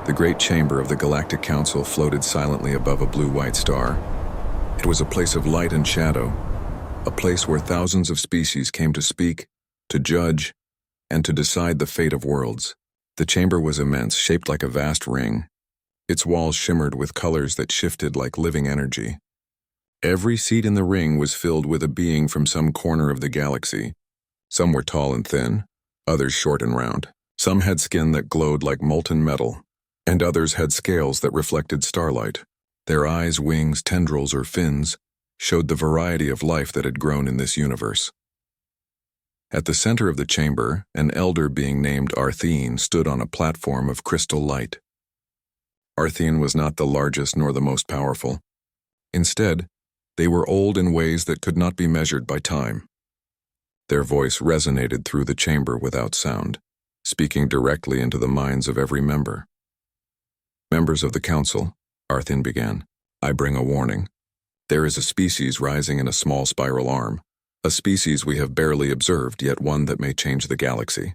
The great chamber of the Galactic Council floated silently above a blue-white star. It was a place of light and shadow, a place where thousands of species came to speak, to judge, and to decide the fate of worlds. The chamber was immense, shaped like a vast ring. Its walls shimmered with colors that shifted like living energy. Every seat in the ring was filled with a being from some corner of the galaxy. Some were tall and thin, others short and round. Some had skin that glowed like molten metal, and others had scales that reflected starlight. Their eyes, wings, tendrils, or fins showed the variety of life that had grown in this universe. At the center of the chamber, an elder being named Arthene stood on a platform of crystal light. Arthene was not the largest nor the most powerful. Instead, they were old in ways that could not be measured by time. Their voice resonated through the chamber without sound, speaking directly into the minds of every member. Members of the council, Arthene began, I bring a warning. There is a species rising in a small spiral arm, a species we have barely observed, yet one that may change the galaxy.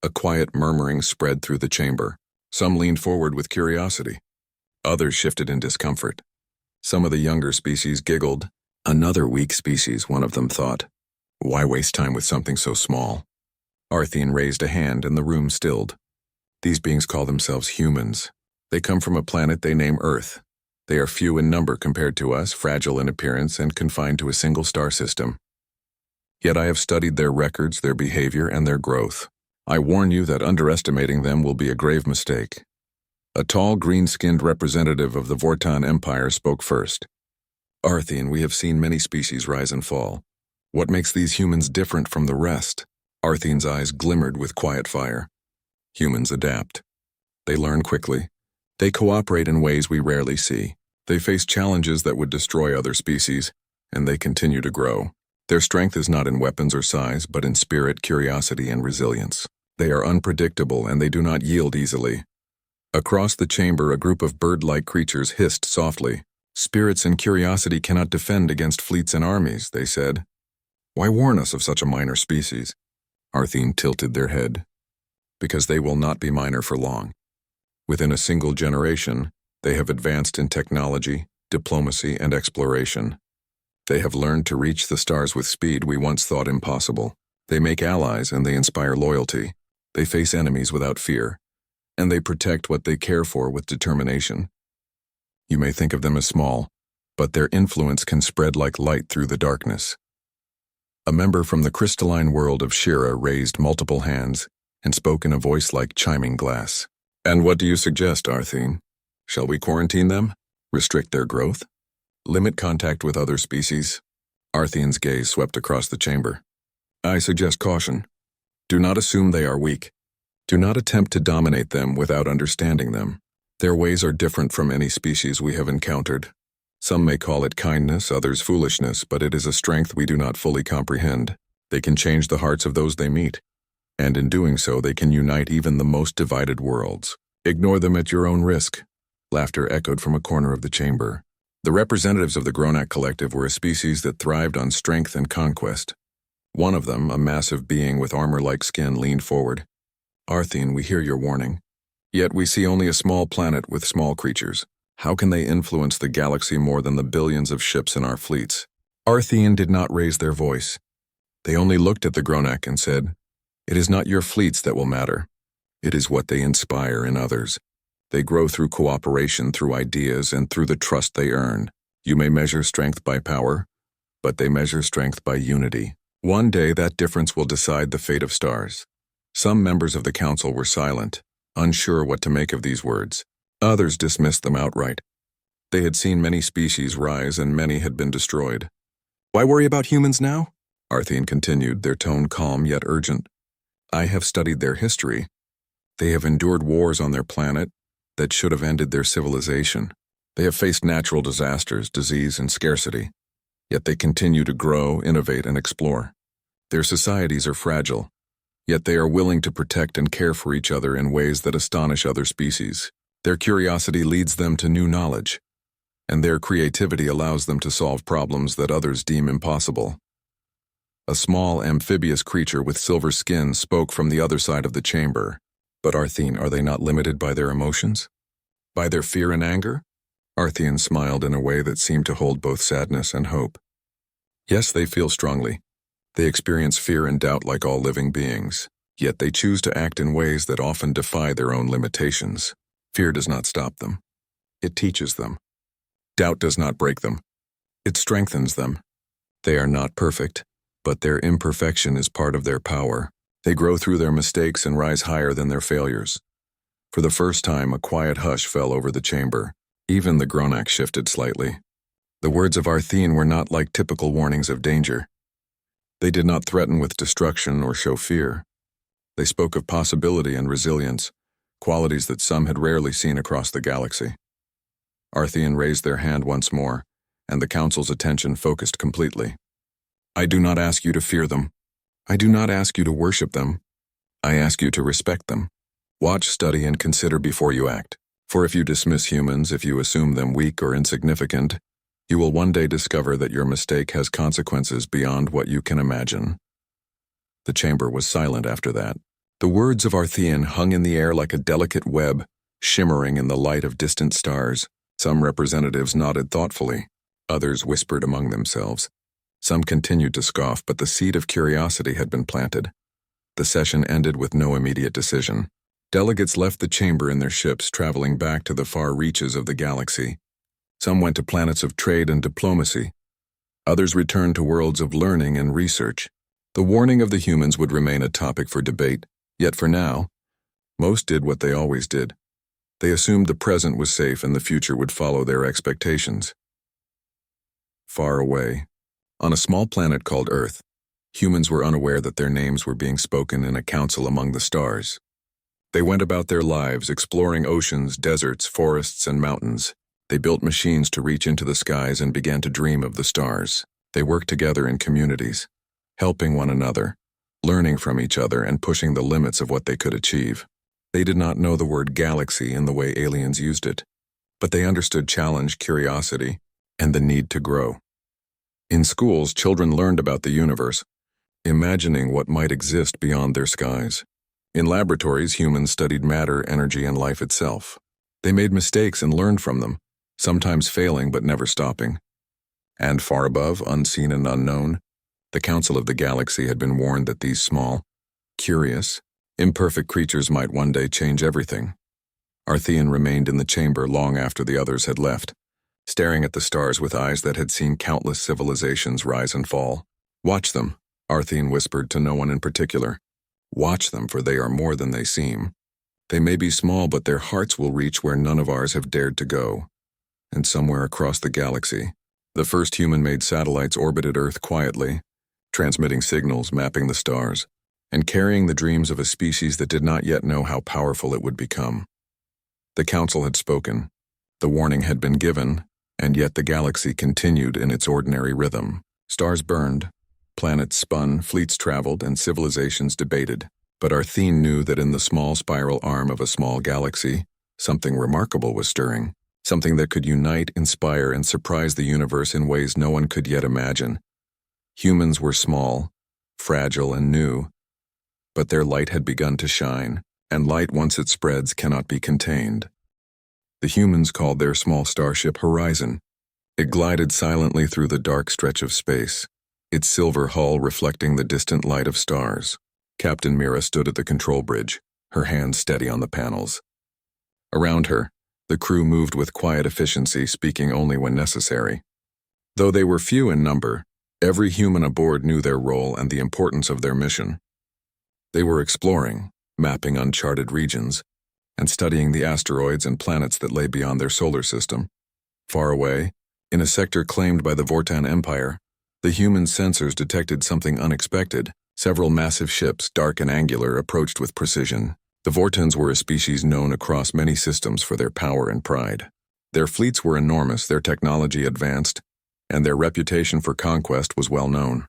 A quiet murmuring spread through the chamber. Some leaned forward with curiosity. Others shifted in discomfort. Some of the younger species giggled. Another weak species, one of them thought. Why waste time with something so small? Arthene raised a hand and the room stilled. These beings call themselves humans. They come from a planet they name Earth. They are few in number compared to us, fragile in appearance, and confined to a single star system. Yet I have studied their records, their behavior, and their growth. I warn you that underestimating them will be a grave mistake. A tall, green-skinned representative of the Vortan Empire spoke first. Arthene, we have seen many species rise and fall. What makes these humans different from the rest? Arthene's eyes glimmered with quiet fire. Humans adapt. They learn quickly. They cooperate in ways we rarely see. They face challenges that would destroy other species, and they continue to grow. Their strength is not in weapons or size, but in spirit, curiosity, and resilience. They are unpredictable, and they do not yield easily. Across the chamber, a group of bird-like creatures hissed softly. Spirits and curiosity cannot defend against fleets and armies, they said. Why warn us of such a minor species? Arthene tilted their head. Because they will not be minor for long. Within a single generation, they have advanced in technology, diplomacy, and exploration. They have learned to reach the stars with speed we once thought impossible. They make allies and they inspire loyalty. They face enemies without fear, and they protect what they care for with determination. You may think of them as small, but their influence can spread like light through the darkness. A member from the crystalline world of Shira raised multiple hands and spoke in a voice like chiming glass. And what do you suggest, Arthene? Shall we quarantine them? Restrict their growth? Limit contact with other species? Arthene's gaze swept across the chamber. I suggest caution. Do not assume they are weak. Do not attempt to dominate them without understanding them. Their ways are different from any species we have encountered. Some may call it kindness, others foolishness, but it is a strength we do not fully comprehend. They can change the hearts of those they meet, and in doing so they can unite even the most divided worlds. Ignore them at your own risk. Laughter echoed from a corner of the chamber. The representatives of the Gronak Collective were a species that thrived on strength and conquest. One of them, a massive being with armor-like skin, leaned forward. Arthene, we hear your warning. Yet we see only a small planet with small creatures. How can they influence the galaxy more than the billions of ships in our fleets? Arthene did not raise their voice. They only looked at the Gronak and said, It is not your fleets that will matter. It is what they inspire in others. They grow through cooperation, through ideas, and through the trust they earn. You may measure strength by power, but they measure strength by unity. One day that difference will decide the fate of stars. Some members of the council were silent, unsure what to make of these words. Others dismissed them outright. They had seen many species rise and many had been destroyed. Why worry about humans now? Arthene continued, their tone calm yet urgent. I have studied their history. They have endured wars on their planet that should have ended their civilization. They have faced natural disasters, disease, and scarcity. Yet they continue to grow, innovate, and explore. Their societies are fragile, yet they are willing to protect and care for each other in ways that astonish other species. Their curiosity leads them to new knowledge, and their creativity allows them to solve problems that others deem impossible. A small amphibious creature with silver skin spoke from the other side of the chamber. But Arthene, are they not limited by their emotions? By their fear and anger? Arthene smiled in a way that seemed to hold both sadness and hope. Yes, they feel strongly. They experience fear and doubt like all living beings, yet they choose to act in ways that often defy their own limitations. Fear does not stop them. It teaches them. Doubt does not break them. It strengthens them. They are not perfect, but their imperfection is part of their power. They grow through their mistakes and rise higher than their failures. For the first time, a quiet hush fell over the chamber. Even the Gronak shifted slightly. The words of Arthene were not like typical warnings of danger. They did not threaten with destruction or show fear. They spoke of possibility and resilience, qualities that some had rarely seen across the galaxy. Arthene raised their hand once more, and the council's attention focused completely. I do not ask you to fear them. I do not ask you to worship them. I ask you to respect them. Watch, study, and consider before you act. For if you dismiss humans, if you assume them weak or insignificant, you will one day discover that your mistake has consequences beyond what you can imagine. The chamber was silent after that. The words of Arthene hung in the air like a delicate web, shimmering in the light of distant stars. Some representatives nodded thoughtfully. Others whispered among themselves. Some continued to scoff, but the seed of curiosity had been planted. The session ended with no immediate decision. Delegates left the chamber in their ships, traveling back to the far reaches of the galaxy. Some went to planets of trade and diplomacy. Others returned to worlds of learning and research. The warning of the humans would remain a topic for debate, yet for now, most did what they always did. They assumed the present was safe and the future would follow their expectations. Far away, on a small planet called Earth, humans were unaware that their names were being spoken in a council among the stars. They went about their lives, exploring oceans, deserts, forests, and mountains. They built machines to reach into the skies and began to dream of the stars. They worked together in communities, helping one another, learning from each other, and pushing the limits of what they could achieve. They did not know the word galaxy in the way aliens used it, but they understood challenge, curiosity, and the need to grow. In schools, children learned about the universe, imagining what might exist beyond their skies. In laboratories, humans studied matter, energy, and life itself. They made mistakes and learned from them, sometimes failing but never stopping. And far above, unseen and unknown, the Council of the Galaxy had been warned that these small, curious, imperfect creatures might one day change everything. Arthene remained in the chamber long after the others had left, staring at the stars with eyes that had seen countless civilizations rise and fall. Watch them, Arthene whispered to no one in particular. Watch them, for they are more than they seem. They may be small, but their hearts will reach where none of ours have dared to go. And somewhere across the galaxy, the first human-made satellites orbited Earth quietly, transmitting signals, mapping the stars, and carrying the dreams of a species that did not yet know how powerful it would become. The council had spoken, the warning had been given, and yet the galaxy continued in its ordinary rhythm. Stars burned, planets spun, fleets traveled, and civilizations debated. But Arthene knew that in the small spiral arm of a small galaxy, something remarkable was stirring, something that could unite, inspire, and surprise the universe in ways no one could yet imagine. Humans were small, fragile, and new, but their light had begun to shine, and light, once it spreads, cannot be contained. The humans called their small starship Horizon. It glided silently through the dark stretch of space, its silver hull reflecting the distant light of stars. Captain Mira stood at the control bridge, her hands steady on the panels. Around her, the crew moved with quiet efficiency, speaking only when necessary. Though they were few in number, every human aboard knew their role and the importance of their mission. They were exploring, mapping uncharted regions, and studying the asteroids and planets that lay beyond their solar system. Far away, in a sector claimed by the Vortan Empire, the human sensors detected something unexpected. Several massive ships, dark and angular, approached with precision. The Vortans were a species known across many systems for their power and pride. Their fleets were enormous, their technology advanced, and their reputation for conquest was well known.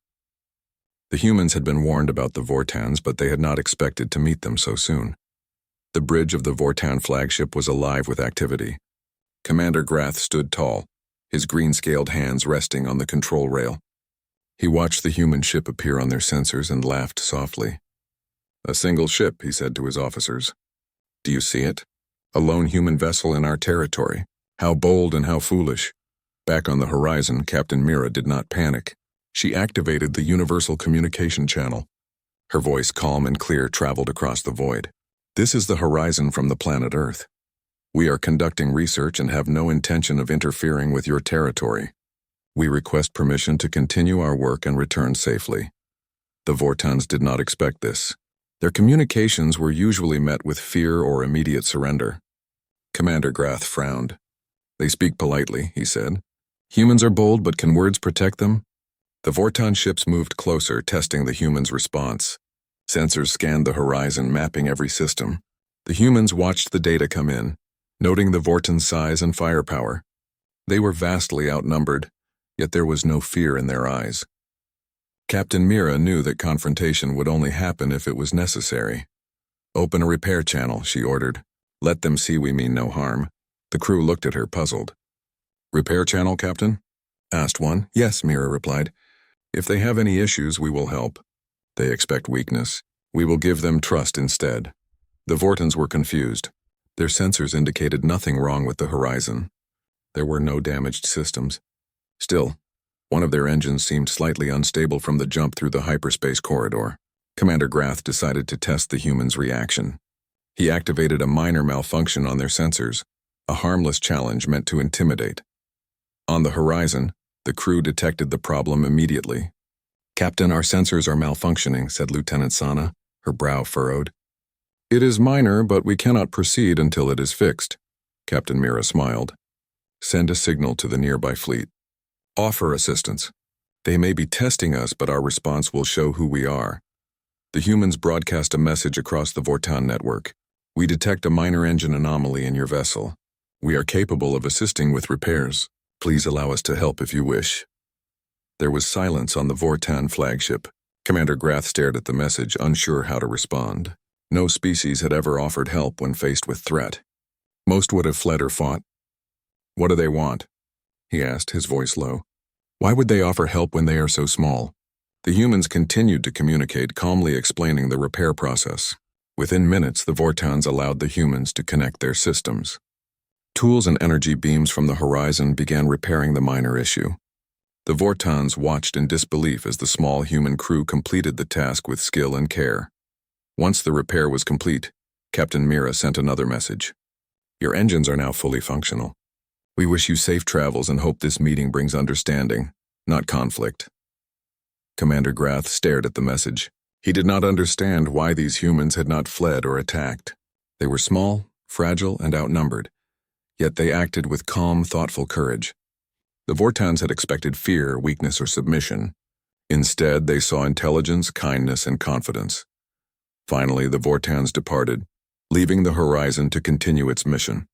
The humans had been warned about the Vortans, but they had not expected to meet them so soon. The bridge of the Vortan flagship was alive with activity. Commander Grath stood tall, his green-scaled hands resting on the control rail. He watched the human ship appear on their sensors and laughed softly. A single ship, he said to his officers. Do you see it? A lone human vessel in our territory. How bold and how foolish. Back on the horizon, Captain Mira did not panic. She activated the universal communication channel. Her voice, calm and clear, traveled across the void. This is the horizon from the planet Earth. We are conducting research and have no intention of interfering with your territory. We request permission to continue our work and return safely. The Vortons did not expect this. Their communications were usually met with fear or immediate surrender. Commander Grath frowned. They speak politely, he said. Humans are bold, but can words protect them? The Vorton ships moved closer, testing the humans' response. Sensors scanned the horizon, mapping every system. The humans watched the data come in, noting the Vorton's size and firepower. They were vastly outnumbered, yet there was no fear in their eyes. Captain Mira knew that confrontation would only happen if it was necessary. Open a repair channel, she ordered. Let them see we mean no harm. The crew looked at her, puzzled. Repair channel, Captain? Asked one. Yes, Mira replied. If they have any issues, we will help. They expect weakness. We will give them trust instead. The Vortons were confused. Their sensors indicated nothing wrong with the horizon. There were no damaged systems. Still, one of their engines seemed slightly unstable from the jump through the hyperspace corridor. Commander Grath decided to test the humans' reaction. He activated a minor malfunction on their sensors, a harmless challenge meant to intimidate. On the horizon, the crew detected the problem immediately. Captain, our sensors are malfunctioning, said Lieutenant Sana, her brow furrowed. It is minor, but we cannot proceed until it is fixed. Captain Mira smiled. Send a signal to the nearby fleet. Offer assistance. They may be testing us, but our response will show who we are. The humans broadcast a message across the Vorton network. We detect a minor engine anomaly in your vessel. We are capable of assisting with repairs. Please allow us to help if you wish. There was silence on the Vorton flagship. Commander Grath stared at the message, unsure how to respond. No species had ever offered help when faced with threat. Most would have fled or fought. What do they want? He asked, his voice low. Why would they offer help when they are so small? The humans continued to communicate, calmly explaining the repair process. Within minutes, the Vortons allowed the humans to connect their systems. Tools and energy beams from the horizon began repairing the minor issue. The Vortons watched in disbelief as the small human crew completed the task with skill and care. Once the repair was complete, Captain Mira sent another message. Your engines are now fully functional. We wish you safe travels and hope this meeting brings understanding, not conflict. Commander Grath stared at the message. He did not understand why these humans had not fled or attacked. They were small, fragile, and outnumbered, yet they acted with calm, thoughtful courage. The Vortons had expected fear, weakness, or submission. Instead, they saw intelligence, kindness, and confidence. Finally, the Vortons departed, leaving the horizon to continue its mission.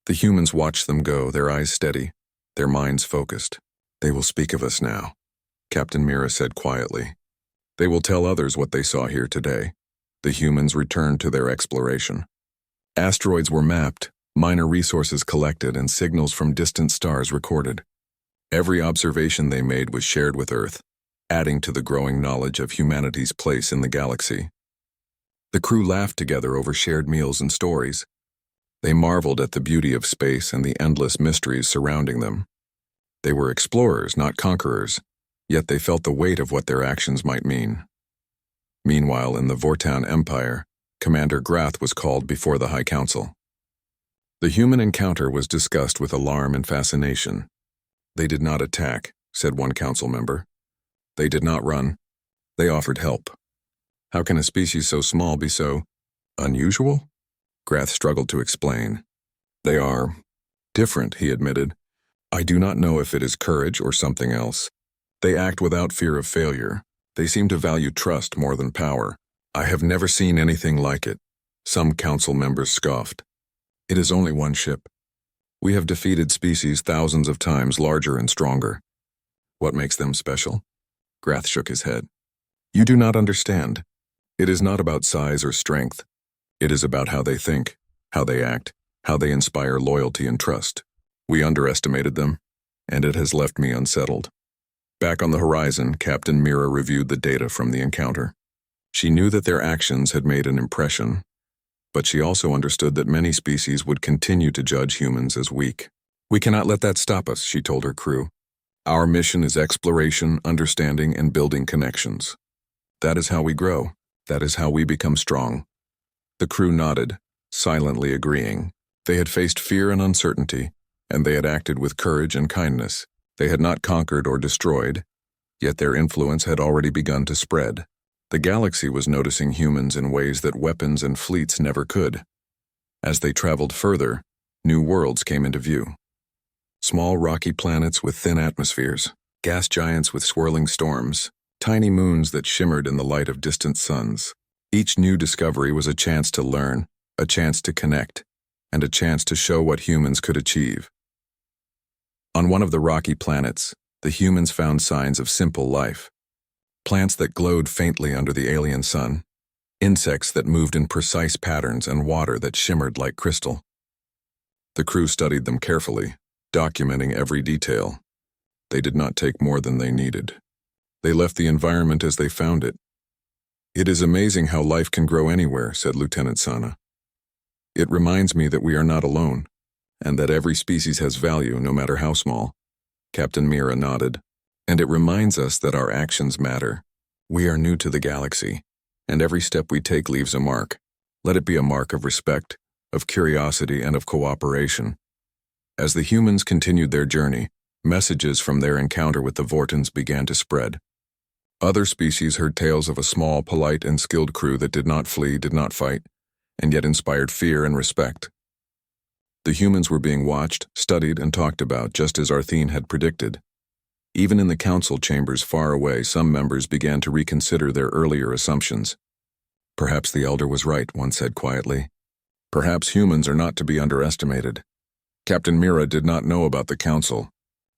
The humans watched them go, their eyes steady, their minds focused. They will speak of us now, Captain Mira said quietly. They will tell others what they saw here today. The humans returned to their exploration. Asteroids were mapped, minor resources collected, and signals from distant stars recorded. Every observation they made was shared with Earth, adding to the growing knowledge of humanity's place in the galaxy. The crew laughed together over shared meals and stories. They marveled at the beauty of space and the endless mysteries surrounding them. They were explorers, not conquerors, yet they felt the weight of what their actions might mean. Meanwhile, in the Vorton Empire, Commander Grath was called before the High Council. The human encounter was discussed with alarm and fascination. They did not attack, said one council member. They did not run. They offered help. How can a species so small be so unusual? Grath struggled to explain. They are different, he admitted. I do not know if it is courage or something else. They act without fear of failure. They seem to value trust more than power. I have never seen anything like it. Some council members scoffed. It is only one ship. We have defeated species thousands of times larger and stronger. What makes them special? Grath shook his head. You do not understand. It is not about size or strength. It is about how they think, how they act, how they inspire loyalty and trust. We underestimated them, and it has left me unsettled. Back on the horizon, Captain Mira reviewed the data from the encounter. She knew that their actions had made an impression, But she also understood that many species would continue to judge humans as weak. "We cannot let that stop us," she told her crew. "Our mission is exploration, understanding, and building connections. That is how we grow. That is how we become strong." The crew nodded, silently agreeing. They had faced fear and uncertainty, and they had acted with courage and kindness. They had not conquered or destroyed, yet their influence had already begun to spread. The galaxy was noticing humans in ways that weapons and fleets never could. As they traveled further, new worlds came into view. Small rocky planets with thin atmospheres, gas giants with swirling storms, tiny moons that shimmered in the light of distant suns. Each new discovery was a chance to learn, a chance to connect, and a chance to show what humans could achieve. On one of the rocky planets, the humans found signs of simple life. Plants that glowed faintly under the alien sun, insects that moved in precise patterns, and water that shimmered like crystal. The crew studied them carefully, documenting every detail. They did not take more than they needed. They left the environment as they found it. "It is amazing how life can grow anywhere," said Lieutenant Sana. "It reminds me that we are not alone, and that every species has value, no matter how small." Captain Mira nodded. "And it reminds us that our actions matter. We are new to the galaxy, and every step we take leaves a mark. Let it be a mark of respect, of curiosity, and of cooperation." As the humans continued their journey, messages from their encounter with the Vortons began to spread. Other species heard tales of a small, polite, and skilled crew that did not flee, did not fight, and yet inspired fear and respect. The humans were being watched, studied, and talked about, just as Arthene had predicted. Even in the council chambers far away, some members began to reconsider their earlier assumptions. "Perhaps the Elder was right," one said quietly. "Perhaps humans are not to be underestimated." Captain Mira did not know about the council.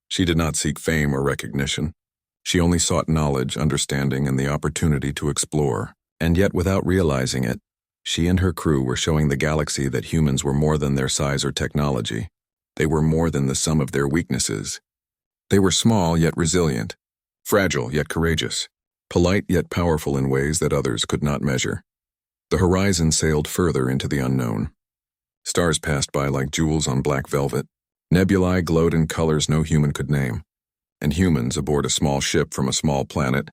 She did not seek fame or recognition. She only sought knowledge, understanding, and the opportunity to explore. And yet, without realizing it, she and her crew were showing the galaxy that humans were more than their size or technology. They were more than the sum of their weaknesses. They were small yet resilient, fragile yet courageous, polite yet powerful in ways that others could not measure. The horizon sailed further into the unknown. Stars passed by like jewels on black velvet. Nebulae glowed in colors no human could name. And humans aboard a small ship from a small planet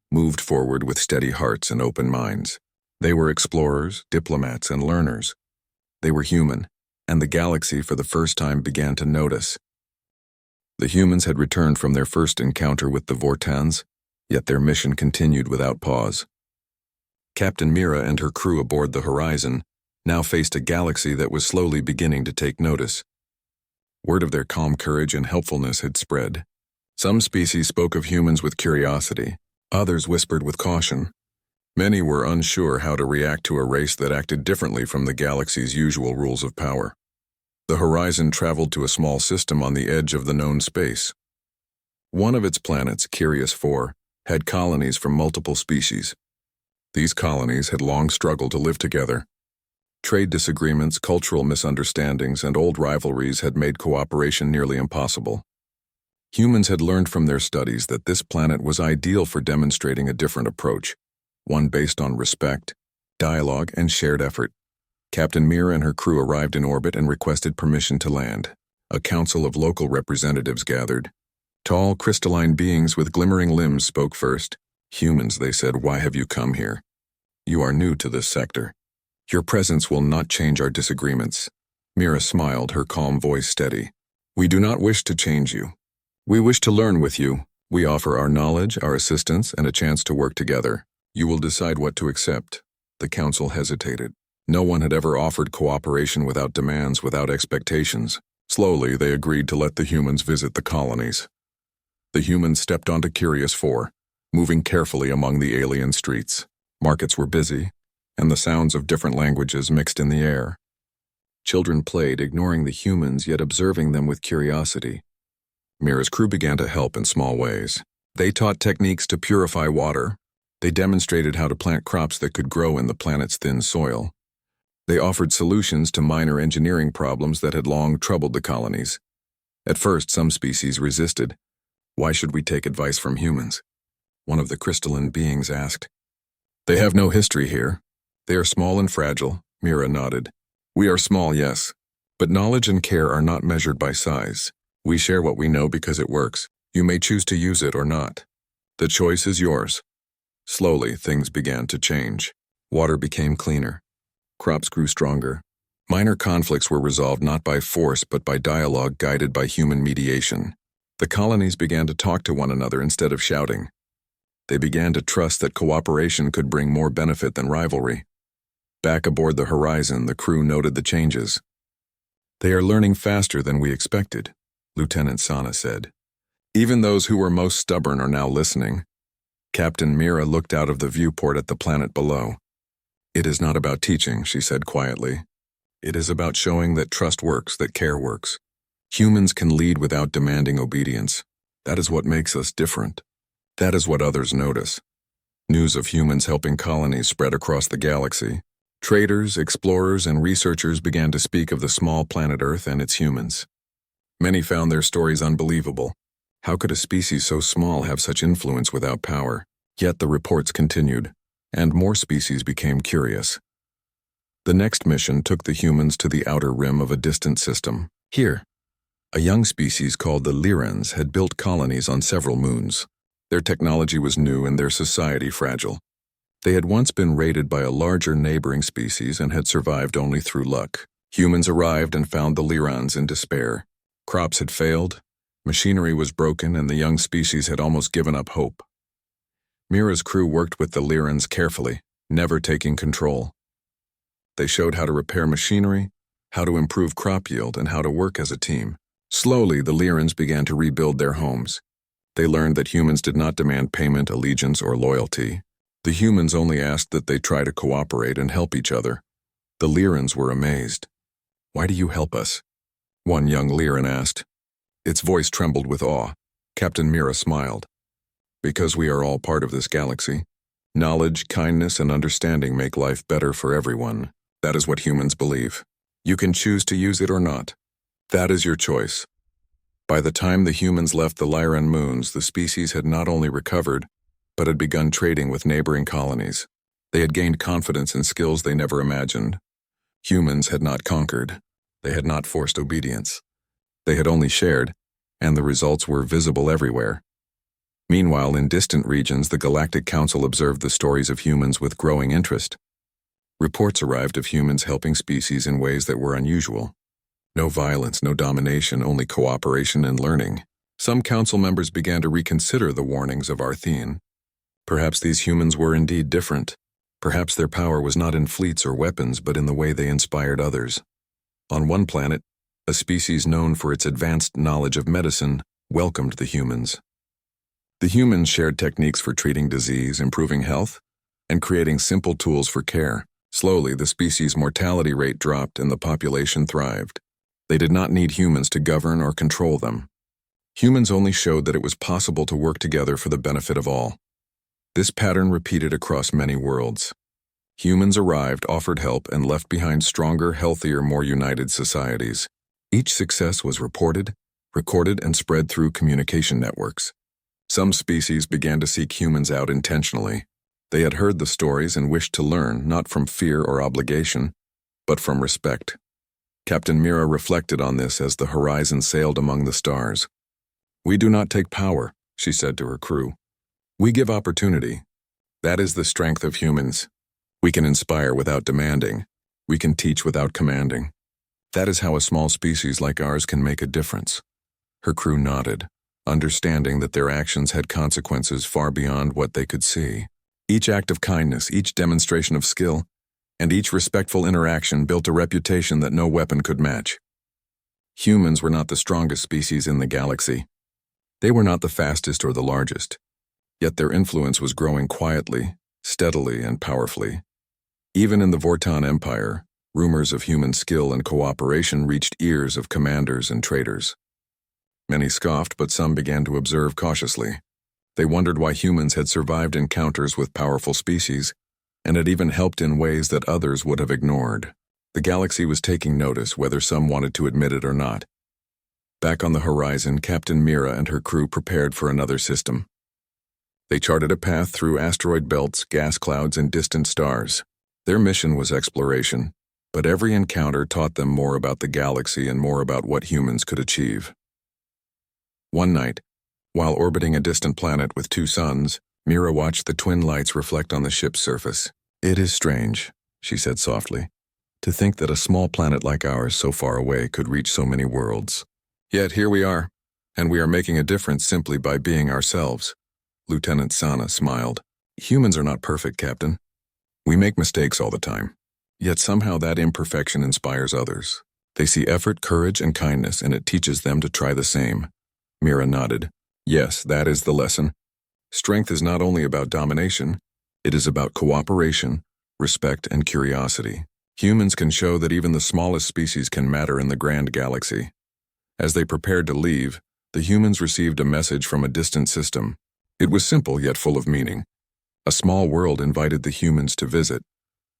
moved forward with steady hearts and open minds. They were explorers, diplomats, and learners. They were human, and the galaxy for the first time began to notice. The humans had returned from their first encounter with the Vortans, yet their mission continued without pause. Captain Mira and her crew aboard the Horizon now faced a galaxy that was slowly beginning to take notice. Word of their calm courage and helpfulness had spread. Some species spoke of humans with curiosity, others whispered with caution. Many were unsure how to react to a race that acted differently from the galaxy's usual rules of power. The Horizon traveled to a small system on the edge of the known space. One of its planets, Curious 4, had colonies from multiple species. These colonies had long struggled to live together. Trade disagreements, cultural misunderstandings, and old rivalries had made cooperation nearly impossible. Humans had learned from their studies that this planet was ideal for demonstrating a different approach, one based on respect, dialogue, and shared effort. Captain Mira and her crew arrived in orbit and requested permission to land. A council of local representatives gathered. Tall, crystalline beings with glimmering limbs spoke first. "Humans," they said, "why have you come here? You are new to this sector. Your presence will not change our disagreements." Mira smiled, her calm voice steady. "We do not wish to change you. We wish to learn with you. We offer our knowledge, our assistance, and a chance to work together. You will decide what to accept." The council hesitated. No one had ever offered cooperation without demands, without expectations. Slowly, they agreed to let the humans visit the colonies. The humans stepped onto Curious 4, moving carefully among the alien streets. Markets were busy, and the sounds of different languages mixed in the air. Children played, ignoring the humans, yet observing them with curiosity. Mira's crew began to help in small ways. They taught techniques to purify water. They demonstrated how to plant crops that could grow in the planet's thin soil. They offered solutions to minor engineering problems that had long troubled the colonies. At first, some species resisted. "Why should we take advice from humans?" one of the crystalline beings asked. "They have no history here. They are small and fragile, Mira nodded. We are small, yes. But knowledge and care are not measured by size. We share what we know because it works. You may choose to use it or not. The choice is yours. Slowly, things began to change. Water became cleaner. Crops grew stronger. Minor conflicts were resolved not by force but by dialogue guided by human mediation. The colonies began to talk to one another instead of shouting. They began to trust that cooperation could bring more benefit than rivalry. Back aboard the Horizon, the crew noted the changes. They are learning faster than we expected, Lieutenant Sana said. Even those who were most stubborn are now listening. Captain Mira looked out of the viewport at the planet below. It is not about teaching, she said quietly. It is about showing that trust works, that care works. Humans can lead without demanding obedience. That is what makes us different. That is what others notice. News of humans helping colonies spread across the galaxy. Traders, explorers, and researchers began to speak of the small planet Earth and its humans. Many found their stories unbelievable. How could a species so small have such influence without power? Yet the reports continued, and more species became curious. The next mission took the humans to the outer rim of a distant system. Here, a young species called the Lyrans had built colonies on several moons. Their technology was new and their society fragile. They had once been raided by a larger neighboring species and had survived only through luck. Humans arrived and found the Lyrans in despair. Crops had failed, machinery was broken, and the young species had almost given up hope. Mira's crew worked with the Lyrans carefully, never taking control. They showed how to repair machinery, how to improve crop yield, and how to work as a team. Slowly, the Lyrans began to rebuild their homes. They learned that humans did not demand payment, allegiance, or loyalty. The humans only asked that they try to cooperate and help each other. The Lyrans were amazed. Why do you help us? One young Lyran asked. Its voice trembled with awe. Captain Mira smiled. Because we are all part of this galaxy. Knowledge, kindness, and understanding make life better for everyone. That is what humans believe. You can choose to use it or not. That is your choice. By the time the humans left the Lyran moons, the species had not only recovered, but had begun trading with neighboring colonies. They had gained confidence and skills they never imagined. Humans had not conquered. They had not forced obedience. They had only shared, and the results were visible everywhere. Meanwhile, in distant regions, the Galactic Council observed the stories of humans with growing interest. Reports arrived of humans helping species in ways that were unusual. No violence, no domination, only cooperation and learning. Some council members began to reconsider the warnings of Arthene. Perhaps these humans were indeed different. Perhaps their power was not in fleets or weapons, but in the way they inspired others. On one planet, a species known for its advanced knowledge of medicine welcomed the humans. The humans shared techniques for treating disease, improving health, and creating simple tools for care. Slowly, the species' mortality rate dropped and the population thrived. They did not need humans to govern or control them. Humans only showed that it was possible to work together for the benefit of all. This pattern repeated across many worlds. Humans arrived, offered help, and left behind stronger, healthier, more united societies. Each success was reported, recorded, and spread through communication networks. Some species began to seek humans out intentionally. They had heard the stories and wished to learn, not from fear or obligation, but from respect. Captain Mira reflected on this as the Horizon sailed among the stars. We do not take power, she said to her crew. We give opportunity. That is the strength of humans. We can inspire without demanding. We can teach without commanding. That is how a small species like ours can make a difference. Her crew nodded, understanding that their actions had consequences far beyond what they could see. Each act of kindness, each demonstration of skill, and each respectful interaction built a reputation that no weapon could match. Humans were not the strongest species in the galaxy. They were not the fastest or the largest. Yet their influence was growing quietly, steadily, and powerfully. Even in the Vortan Empire, rumors of human skill and cooperation reached ears of commanders and traders. Many scoffed, but some began to observe cautiously. They wondered why humans had survived encounters with powerful species, and had even helped in ways that others would have ignored. The galaxy was taking notice, whether some wanted to admit it or not. Back on the horizon, Captain Mira and her crew prepared for another system. They charted a path through asteroid belts, gas clouds, and distant stars. Their mission was exploration, But every encounter taught them more about the galaxy and more about what humans could achieve. One night, while orbiting a distant planet with two suns, Mira watched the twin lights reflect on the ship's surface. "It is strange," she said softly, "to think that a small planet like ours so far away could reach so many worlds. Yet here we are, and we are making a difference simply by being ourselves." Lieutenant Sana smiled. "Humans are not perfect, Captain. We make mistakes all the time. Yet somehow that imperfection inspires others. They see effort, courage, and kindness, and it teaches them to try the same." Mira nodded. "Yes, that is the lesson. Strength is not only about domination, it is about cooperation, respect, and curiosity. Humans can show that even the smallest species can matter in the grand galaxy." As they prepared to leave, the humans received a message from a distant system. It was simple yet full of meaning. A small world invited the humans to visit,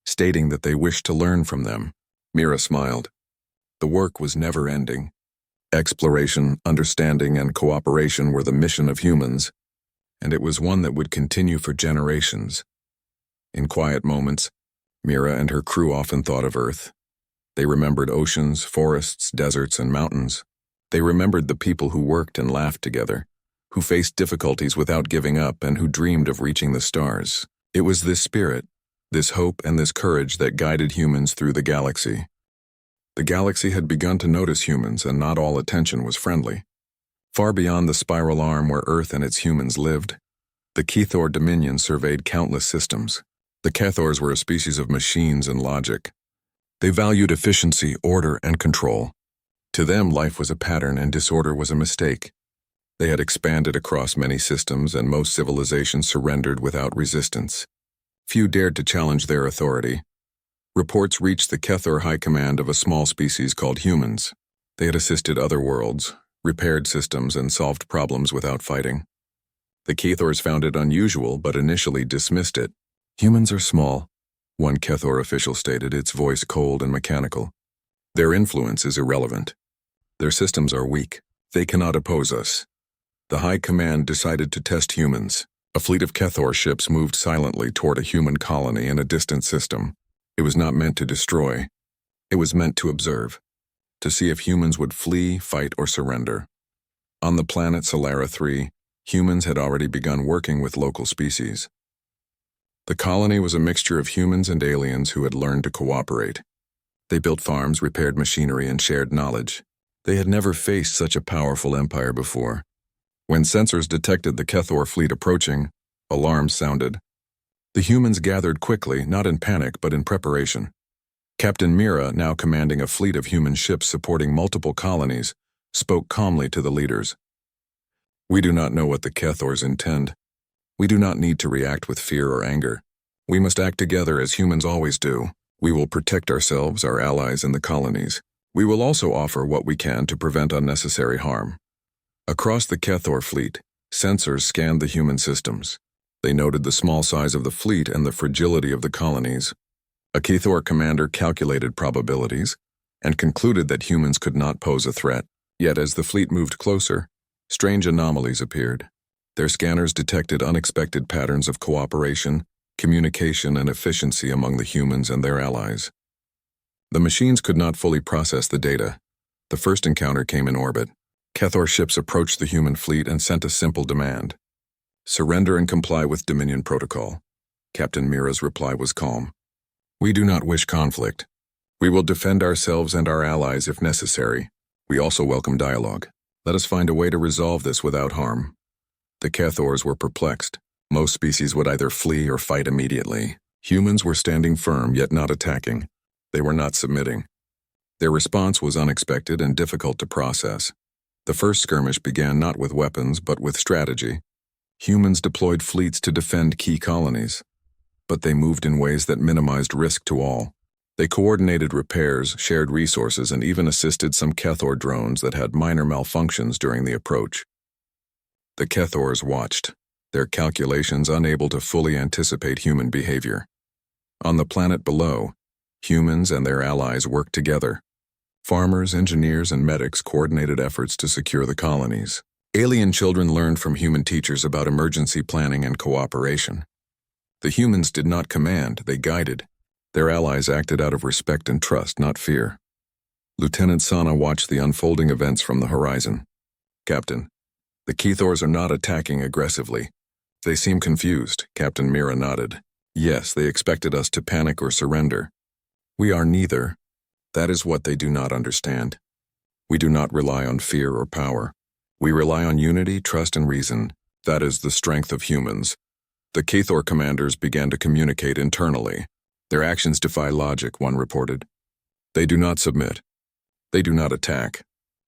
stating that they wished to learn from them. Mira smiled. The work was never ending. Exploration, understanding, and cooperation were the mission of humans, and it was one that would continue for generations. In quiet moments, Mira and her crew often thought of Earth. They remembered oceans, forests, deserts, and mountains. They remembered the people who worked and laughed together, who faced difficulties without giving up, and who dreamed of reaching the stars. It was this spirit, this hope, and this courage that guided humans through the galaxy. The galaxy had begun to notice humans, and not all attention was friendly. Far beyond the spiral arm where Earth and its humans lived, the Kethor Dominion surveyed countless systems. The Kethors were a species of machines and logic. They valued efficiency, order, and control. To them, life was a pattern and disorder was a mistake. They had expanded across many systems, and most civilizations surrendered without resistance. Few dared to challenge their authority. Reports reached the Kethor High Command of a small species called humans. They had assisted other worlds, repaired systems, and solved problems without fighting. The Kethors found it unusual, but initially dismissed it. "Humans are small," one Kethor official stated, its voice cold and mechanical. "Their influence is irrelevant. Their systems are weak. They cannot oppose us." The High Command decided to test humans. A fleet of Kethor ships moved silently toward a human colony in a distant system. It was not meant to destroy. It was meant to observe, to see if humans would flee, fight, or surrender. On the planet Solara 3, humans had already begun working with local species. The colony was a mixture of humans and aliens who had learned to cooperate. They built farms, repaired machinery, and shared knowledge. They had never faced such a powerful empire before. When sensors detected the Kethor fleet approaching, alarms sounded. The humans gathered quickly, not in panic but in preparation. Captain Mira, now commanding a fleet of human ships supporting multiple colonies, spoke calmly to the leaders. "We do not know what the Kethors intend. We do not need to react with fear or anger. We must act together as humans always do. We will protect ourselves, our allies, and the colonies. We will also offer what we can to prevent unnecessary harm." Across the Kethor fleet, sensors scanned the human systems. They noted the small size of the fleet and the fragility of the colonies. A Kethor commander calculated probabilities and concluded that humans could not pose a threat. Yet as the fleet moved closer, strange anomalies appeared. Their scanners detected unexpected patterns of cooperation, communication, and efficiency among the humans and their allies. The machines could not fully process the data. The first encounter came in orbit. Kethor ships approached the human fleet and sent a simple demand: "Surrender and comply with Dominion protocol." Captain Mira's reply was calm. "We do not wish conflict. We will defend ourselves and our allies if necessary. We also welcome dialogue. Let us find a way to resolve this without harm." The Kethors were perplexed. Most species would either flee or fight immediately. Humans were standing firm yet not attacking. They were not submitting. Their response was unexpected and difficult to process. The first skirmish began not with weapons but with strategy. Humans deployed fleets to defend key colonies, but they moved in ways that minimized risk to all. They coordinated repairs, shared resources, and even assisted some Kethor drones that had minor malfunctions during the approach. The Kethors watched, their calculations unable to fully anticipate human behavior. On the planet below, humans and their allies worked together. Farmers, engineers, and medics coordinated efforts to secure the colonies. Alien children learned from human teachers about emergency planning and cooperation. The humans did not command, they guided. Their allies acted out of respect and trust, not fear. Lieutenant Sana watched the unfolding events from the horizon. Captain, the Kethors are not attacking aggressively. They seem confused. Captain Mira nodded. Yes, they expected us to panic or surrender. We are neither. That is what they do not understand. We do not rely on fear or power. We rely on unity, trust, and reason. That is the strength of humans. The Kethor commanders began to communicate internally. Their actions defy logic, one reported. They do not submit. They do not attack.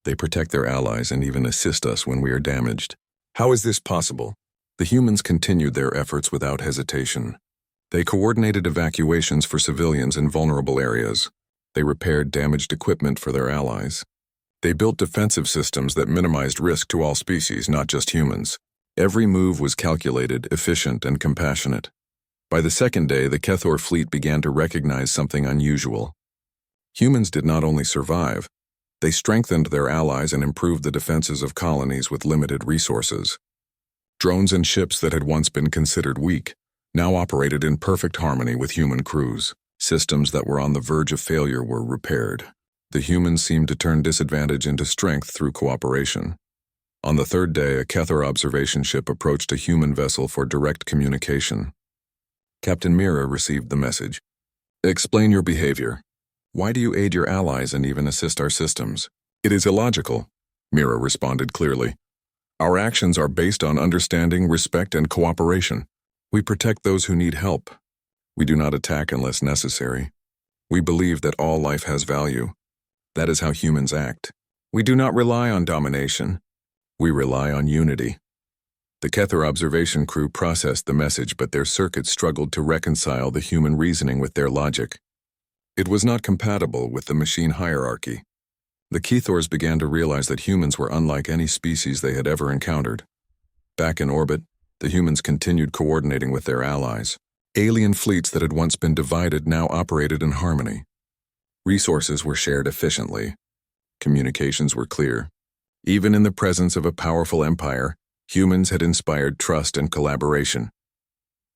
They protect their allies and even assist us when we are damaged. How is this possible? The humans continued their efforts without hesitation. They coordinated evacuations for civilians in vulnerable areas. They repaired damaged equipment for their allies. They built defensive systems that minimized risk to all species, not just humans. Every move was calculated, efficient, and compassionate. By the second day, the Kethor fleet began to recognize something unusual. Humans did not only survive, they strengthened their allies and improved the defenses of colonies with limited resources. Drones and ships that had once been considered weak now operated in perfect harmony with human crews. Systems that were on the verge of failure were repaired. The humans seemed to turn disadvantage into strength through cooperation. On the third day, a Kethor observation ship approached a human vessel for direct communication. Captain Mira received the message. Explain your behavior. Why do you aid your allies and even assist our systems? It is illogical, Mira responded clearly. Our actions are based on understanding, respect, and cooperation. We protect those who need help. We do not attack unless necessary. We believe that all life has value. That is how humans act. We do not rely on domination. We rely on unity. The Kethor observation crew processed the message, but their circuits struggled to reconcile the human reasoning with their logic. It was not compatible with the machine hierarchy. The Kethors began to realize that humans were unlike any species they had ever encountered. Back in orbit, the humans continued coordinating with their allies. Alien fleets that had once been divided now operated in harmony. Resources were shared efficiently. Communications were clear. Even in the presence of a powerful empire, humans had inspired trust and collaboration.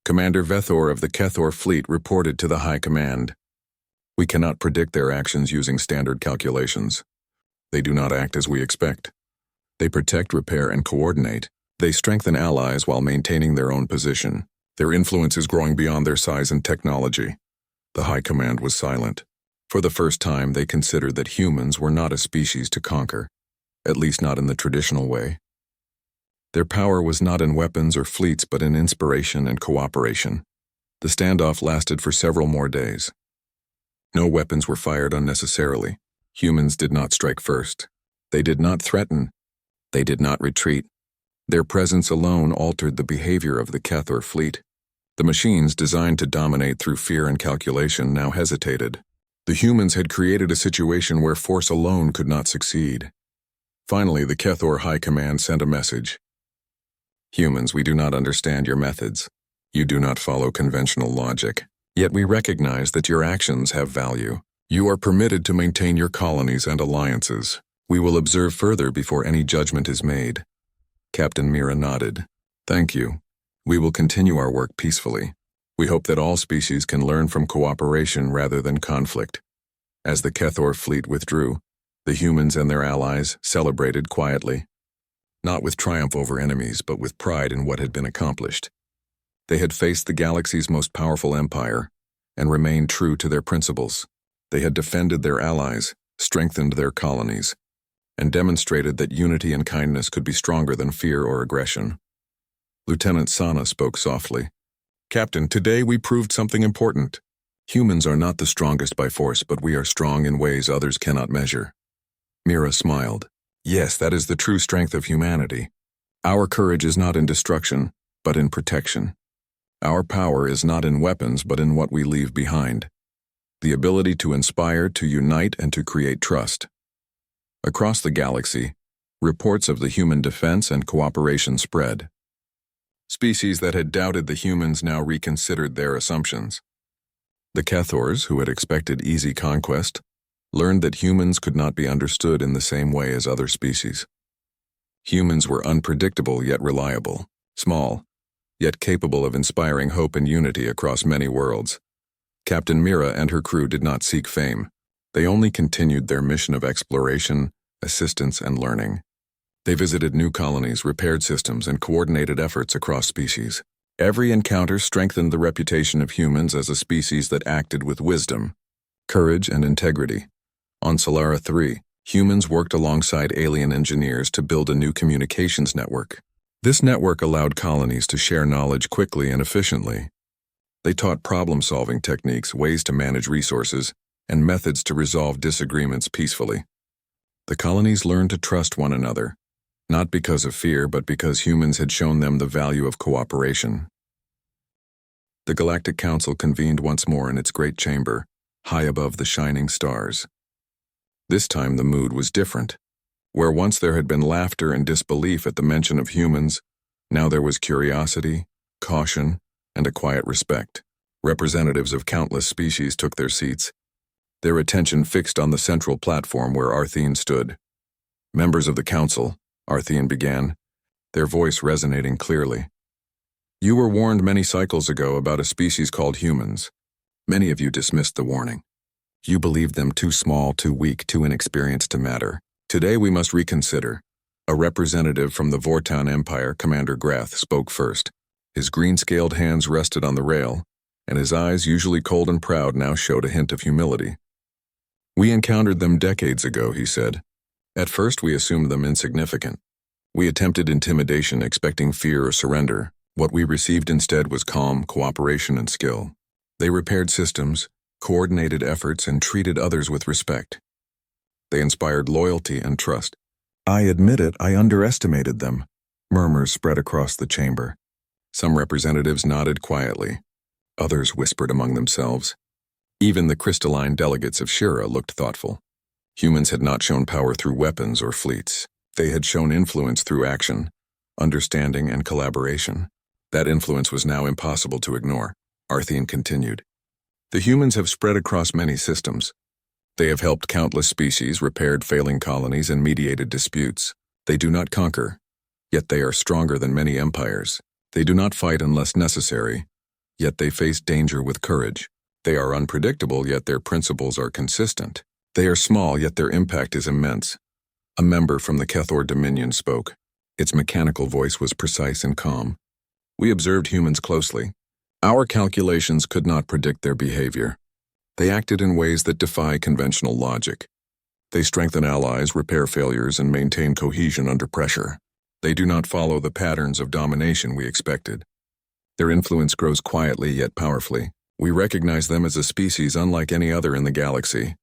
Commander Vethor of the Kethor fleet reported to the High Command. We cannot predict their actions using standard calculations. They do not act as we expect. They protect, repair, and coordinate. They strengthen allies while maintaining their own position. Their influence is growing beyond their size and technology. The High Command was silent. For the first time, they considered that humans were not a species to conquer, at least not in the traditional way. Their power was not in weapons or fleets, but in inspiration and cooperation. The standoff lasted for several more days. No weapons were fired unnecessarily. Humans did not strike first. They did not threaten. They did not retreat. Their presence alone altered the behavior of the Kethor fleet. The machines designed to dominate through fear and calculation now hesitated. The humans had created a situation where force alone could not succeed. Finally, the Kethor High Command sent a message. Humans, we do not understand your methods. You do not follow conventional logic. Yet we recognize that your actions have value. You are permitted to maintain your colonies and alliances. We will observe further before any judgment is made. Captain Mira nodded. Thank you. We will continue our work peacefully. We hope that all species can learn from cooperation rather than conflict. As the Kethor fleet withdrew, the humans and their allies celebrated quietly. Not with triumph over enemies, but with pride in what had been accomplished. They had faced the galaxy's most powerful empire and remained true to their principles. They had defended their allies, strengthened their colonies, and demonstrated that unity and kindness could be stronger than fear or aggression. Lieutenant Sana spoke softly. Captain, today we proved something important. Humans are not the strongest by force, but we are strong in ways others cannot measure. Mira smiled. Yes, that is the true strength of humanity. Our courage is not in destruction, but in protection. Our power is not in weapons, but in what we leave behind. The ability to inspire, to unite, and to create trust. Across the galaxy, reports of the human defense and cooperation spread. Species that had doubted the humans now reconsidered their assumptions. The Kethors, who had expected easy conquest, learned that humans could not be understood in the same way as other species. Humans were unpredictable yet reliable, small, yet capable of inspiring hope and unity across many worlds. Captain Mira and her crew did not seek fame. They only continued their mission of exploration, assistance, and learning. They visited new colonies, repaired systems, and coordinated efforts across species. Every encounter strengthened the reputation of humans as a species that acted with wisdom, courage, and integrity. On Solara 3, humans worked alongside alien engineers to build a new communications network. This network allowed colonies to share knowledge quickly and efficiently. They taught problem-solving techniques, ways to manage resources, and methods to resolve disagreements peacefully. The colonies learned to trust one another, not because of fear, but because humans had shown them the value of cooperation. The Galactic Council convened once more in its great chamber, high above the shining stars. This time the mood was different. Where once there had been laughter and disbelief at the mention of humans, now there was curiosity, caution, and a quiet respect. Representatives of countless species took their seats, their attention fixed on the central platform where Arthene stood. Members of the council, Arthene began, their voice resonating clearly. You were warned many cycles ago about a species called humans. Many of you dismissed the warning. You believed them too small, too weak, too inexperienced to matter. Today we must reconsider. A representative from the Vortown Empire, Commander Grath, spoke first. His green-scaled hands rested on the rail, and his eyes, usually cold and proud, now showed a hint of humility. We encountered them decades ago, he said. At first we assumed them insignificant. We attempted intimidation, expecting fear or surrender. What we received instead was calm, cooperation, and skill. They repaired systems, coordinated efforts, and treated others with respect. They inspired loyalty and trust. I admit it, I underestimated them. Murmurs spread across the chamber. Some representatives nodded quietly. Others whispered among themselves. Even the crystalline delegates of Shira looked thoughtful. Humans had not shown power through weapons or fleets. They had shown influence through action, understanding, and collaboration. That influence was now impossible to ignore. Arthene continued. The humans have spread across many systems. They have helped countless species, repaired failing colonies, and mediated disputes. They do not conquer, yet they are stronger than many empires. They do not fight unless necessary, yet they face danger with courage. They are unpredictable, yet their principles are consistent. They are small, yet their impact is immense. A member from the Kethor Dominion spoke. Its mechanical voice was precise and calm. We observed humans closely. Our calculations could not predict their behavior. They acted in ways that defy conventional logic. They strengthen allies, repair failures, and maintain cohesion under pressure. They do not follow the patterns of domination we expected. Their influence grows quietly yet powerfully. We recognize them as a species unlike any other in the galaxy.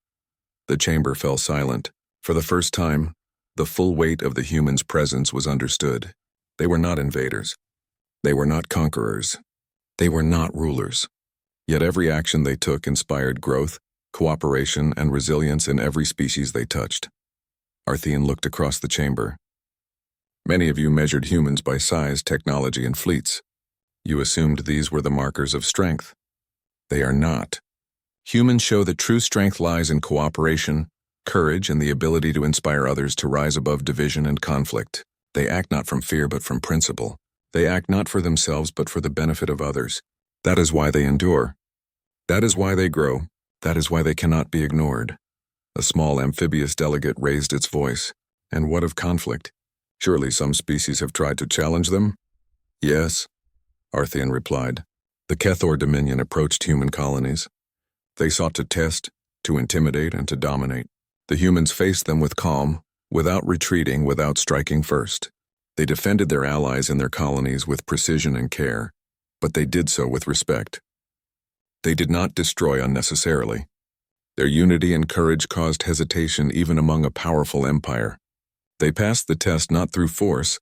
The chamber fell silent. For the first time, the full weight of the humans' presence was understood. They were not invaders. They were not conquerors. They were not rulers. Yet every action they took inspired growth, cooperation, and resilience in every species they touched. Arthene looked across the chamber. Many of you measured humans by size, technology, and fleets. You assumed these were the markers of strength. They are not. Humans show that true strength lies in cooperation, courage, and the ability to inspire others to rise above division and conflict. They act not from fear but from principle. They act not for themselves but for the benefit of others. That is why they endure. That is why they grow. That is why they cannot be ignored. A small amphibious delegate raised its voice. And what of conflict? Surely some species have tried to challenge them? Yes, Arthene replied. The Kethor Dominion approached human colonies. They sought to test, to intimidate, and to dominate. The humans faced them with calm, without retreating, without striking first. They defended their allies in their colonies with precision and care, but they did so with respect. They did not destroy unnecessarily. Their unity and courage caused hesitation even among a powerful empire. They passed the test not through force,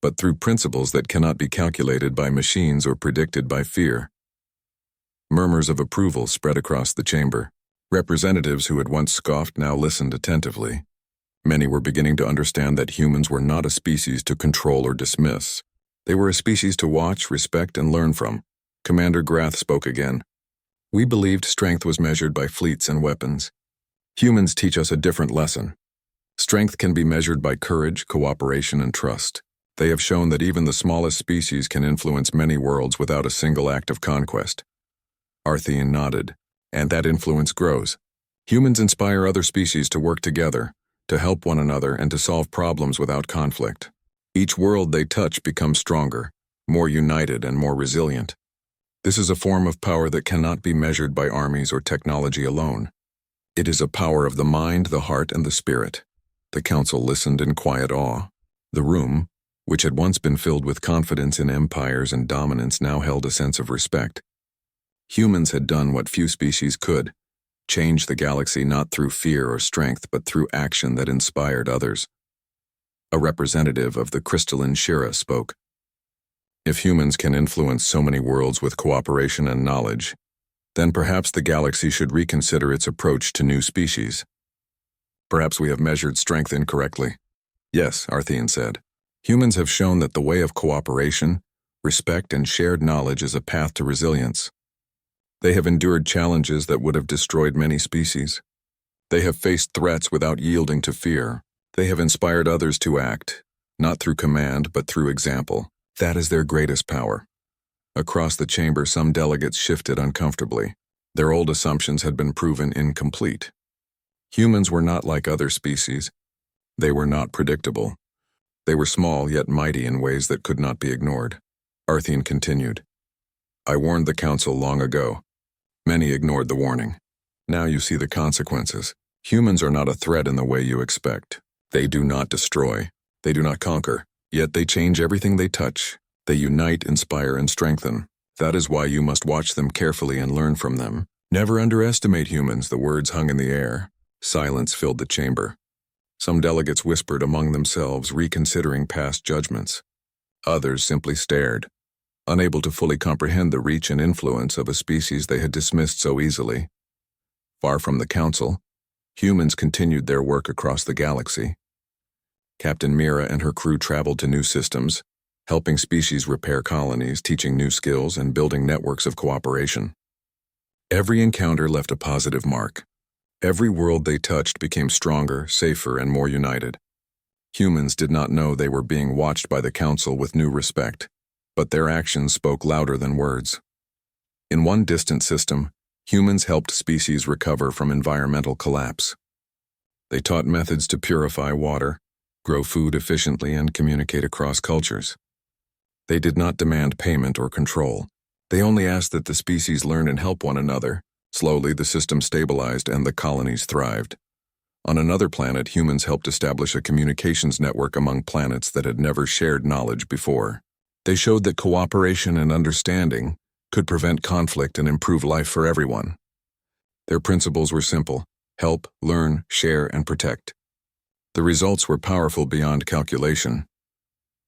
but through principles that cannot be calculated by machines or predicted by fear. Murmurs of approval spread across the chamber. Representatives who had once scoffed now listened attentively. Many were beginning to understand that humans were not a species to control or dismiss. They were a species to watch, respect, and learn from. Commander Grath spoke again. We believed strength was measured by fleets and weapons. Humans teach us a different lesson. Strength can be measured by courage, cooperation, and trust. They have shown that even the smallest species can influence many worlds without a single act of conquest. Arthene nodded. And that influence grows. Humans inspire other species to work together, to help one another and to solve problems without conflict. Each world they touch becomes stronger, more united and more resilient. This is a form of power that cannot be measured by armies or technology alone. It is a power of the mind, the heart, and the spirit. The council listened in quiet awe. The room, which had once been filled with confidence in empires and dominance, now held a sense of respect. Humans had done what few species could, change the galaxy not through fear or strength, but through action that inspired others. A representative of the crystalline Shira spoke. If humans can influence so many worlds with cooperation and knowledge, then perhaps the galaxy should reconsider its approach to new species. Perhaps we have measured strength incorrectly. Yes, Arthene said. Humans have shown that the way of cooperation, respect, and shared knowledge is a path to resilience. They have endured challenges that would have destroyed many species. They have faced threats without yielding to fear. They have inspired others to act, not through command but through example. That is their greatest power. Across the chamber, some delegates shifted uncomfortably. Their old assumptions had been proven incomplete. Humans were not like other species. They were not predictable. They were small yet mighty in ways that could not be ignored. Arthene continued. I warned the council long ago. Many ignored the warning. Now you see the consequences. Humans are not a threat in the way you expect. They do not destroy. They do not conquer. Yet they change everything they touch. They unite, inspire, and strengthen. That is why you must watch them carefully and learn from them. Never underestimate humans, the words hung in the air. Silence filled the chamber. Some delegates whispered among themselves, reconsidering past judgments. Others simply stared, unable to fully comprehend the reach and influence of a species they had dismissed so easily. Far from the council, humans continued their work across the galaxy. Captain Mira and her crew traveled to new systems, helping species repair colonies, teaching new skills, and building networks of cooperation. Every encounter left a positive mark. Every world they touched became stronger, safer, and more united. Humans did not know they were being watched by the council with new respect, but their actions spoke louder than words. In one distant system, humans helped species recover from environmental collapse. They taught methods to purify water, grow food efficiently, and communicate across cultures. They did not demand payment or control. They only asked that the species learn and help one another. Slowly, the system stabilized and the colonies thrived. On another planet, humans helped establish a communications network among planets that had never shared knowledge before. They showed that cooperation and understanding could prevent conflict and improve life for everyone. Their principles were simple: help, learn, share, and protect. The results were powerful beyond calculation.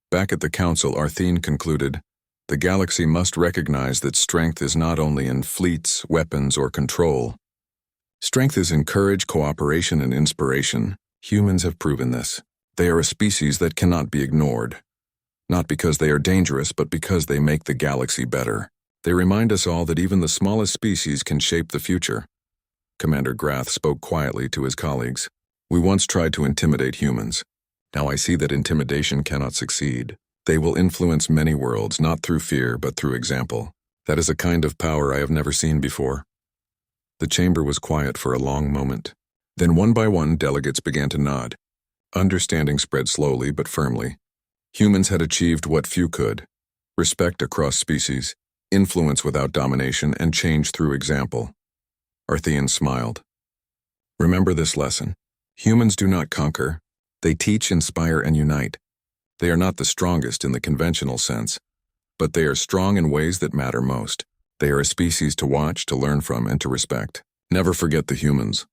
Back at the council, Arthene concluded, the galaxy must recognize that strength is not only in fleets, weapons, or control. Strength is in courage, cooperation, and inspiration. Humans have proven this. They are a species that cannot be ignored. Not because they are dangerous, but because they make the galaxy better. They remind us all that even the smallest species can shape the future. Commander Grath spoke quietly to his colleagues. We once tried to intimidate humans. Now I see that intimidation cannot succeed. They will influence many worlds, not through fear, but through example. That is a kind of power I have never seen before. The chamber was quiet for a long moment. Then one by one, delegates began to nod. Understanding spread slowly but firmly. Humans had achieved what few could: respect across species, influence without domination, and change through example. Arthene smiled. Remember this lesson. Humans do not conquer. They teach, inspire, and unite. They are not the strongest in the conventional sense, but they are strong in ways that matter most. They are a species to watch, to learn from, and to respect. Never forget the humans.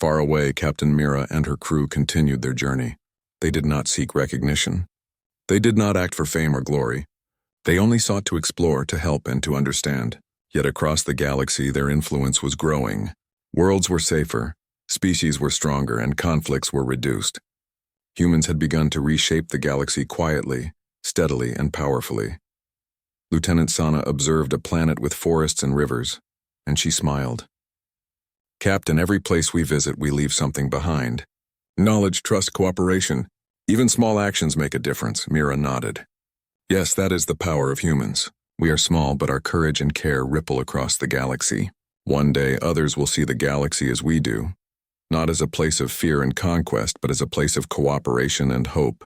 Far away, Captain Mira and her crew continued their journey. They did not seek recognition. They did not act for fame or glory. They only sought to explore, to help, and to understand. Yet across the galaxy, their influence was growing. Worlds were safer, species were stronger, and conflicts were reduced. Humans had begun to reshape the galaxy quietly, steadily, and powerfully. Lieutenant Sana observed a planet with forests and rivers, and she smiled. Captain, every place we visit, we leave something behind. Knowledge, trust, cooperation. Even small actions make a difference, Mira nodded. Yes, that is the power of humans. We are small, but our courage and care ripple across the galaxy. One day, others will see the galaxy as we do, not as a place of fear and conquest, but as a place of cooperation and hope.